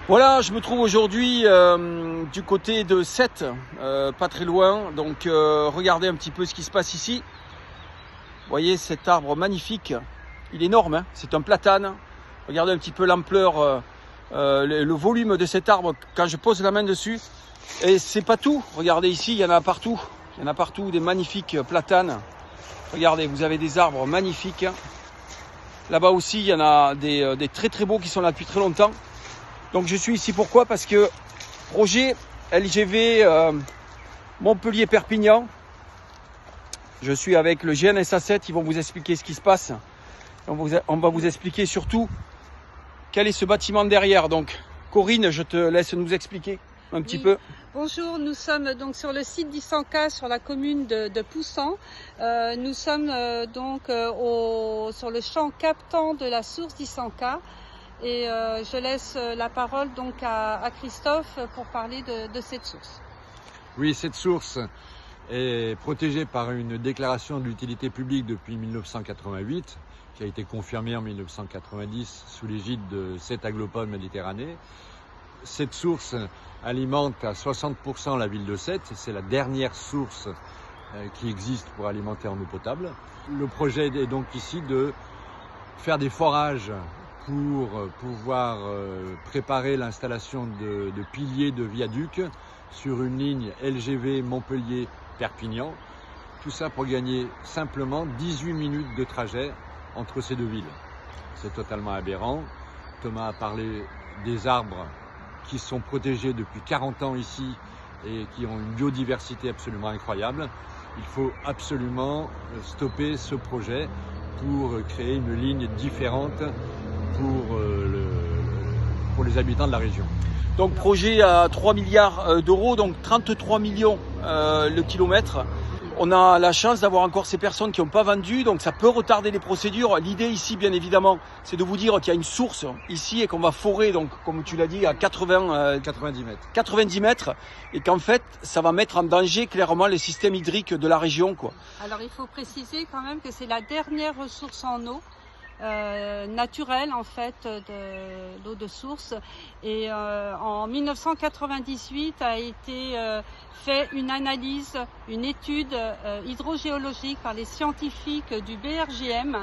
Voilà, je me trouve aujourd'hui du côté de Sète, pas très loin. Donc regardez un petit peu ce qui se passe ici. Vous voyez cet arbre magnifique, il est énorme, hein, c'est un platane. Regardez un petit peu l'ampleur, le volume de cet arbre quand je pose la main dessus. Et c'est pas tout, regardez ici, il y en a partout. Il y en a partout des magnifiques platanes. Regardez, vous avez des arbres magnifiques. Là-bas aussi, il y en a des très très beaux qui sont là depuis très longtemps. Donc je suis ici pourquoi? Parce que projet LGV Montpellier-Perpignan. Je suis avec le GNSA 7, ils vont vous expliquer ce qui se passe. On va vous expliquer surtout quel est ce bâtiment derrière. Donc Corinne, je te laisse nous expliquer un petit peu. Bonjour, nous sommes donc sur le site d'Isanka, sur la commune de Poussan. Nous sommes sur le champ captant de la source d'Isanka. Et je laisse la parole donc à Christophe pour parler de cette source. Oui, cette source est protégée par une déclaration d'utilité publique depuis 1988, qui a été confirmée en 1990 sous l'égide de Sète Agglopole Méditerranée. Cette source alimente à 60% la ville de Sète. C'est la dernière source qui existe pour alimenter en eau potable. Le projet est donc ici de faire des forages pour pouvoir préparer l'installation de piliers de viaducs sur une ligne LGV Montpellier-Perpignan. Tout ça pour gagner simplement 18 minutes de trajet entre ces deux villes. C'est totalement aberrant. Thomas a parlé des arbres qui sont protégés depuis 40 ans ici et qui ont une biodiversité absolument incroyable. Il faut absolument stopper ce projet pour créer une ligne différente pour les habitants de la région. Donc projet à 3 milliards d'euros, donc 33 millions le kilomètre. On a la chance d'avoir encore ces personnes qui n'ont pas vendu, donc ça peut retarder les procédures. L'idée ici, bien évidemment, c'est de vous dire qu'il y a une source ici et qu'on va forer, donc comme tu l'as dit, à 90 mètres. 90 mètres, et qu'en fait, ça va mettre en danger clairement les systèmes hydriques de la région, quoi. Alors il faut préciser quand même que c'est la dernière ressource en eau naturelle en fait d'eau de source, et en 1998 a été fait une analyse, une étude hydrogéologique par les scientifiques du BRGM,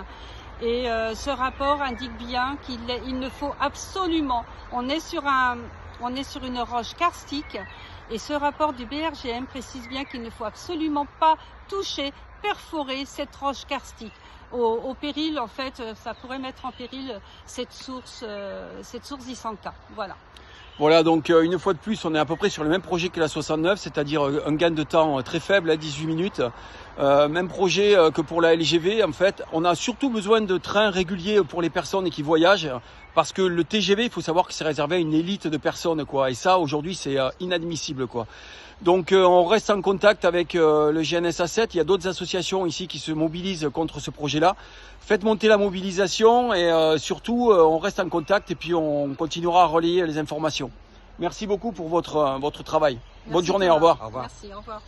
et ce rapport indique bien qu'il ne faut absolument, on est sur une roche karstique, et ce rapport du BRGM précise bien qu'il ne faut absolument pas toucher, perforer cette roche karstique. Au péril, en fait, ça pourrait mettre en péril cette source d'Isanka. Voilà, donc une fois de plus, on est à peu près sur le même projet que la 69, c'est-à-dire un gain de temps très faible, à 18 minutes. Même projet que pour la LGV, en fait. On a surtout besoin de trains réguliers pour les personnes qui voyagent, parce que le TGV, il faut savoir que c'est réservé à une élite de personnes, quoi. Et ça, aujourd'hui, c'est inadmissible, quoi. Donc on reste en contact avec le GNSA 7, il y a d'autres associations ici qui se mobilisent contre ce projet-là. Faites monter la mobilisation et surtout on reste en contact et puis on continuera à relayer les informations. Merci beaucoup pour votre travail. Merci. Bonne journée, au revoir. Au revoir. Merci, au revoir.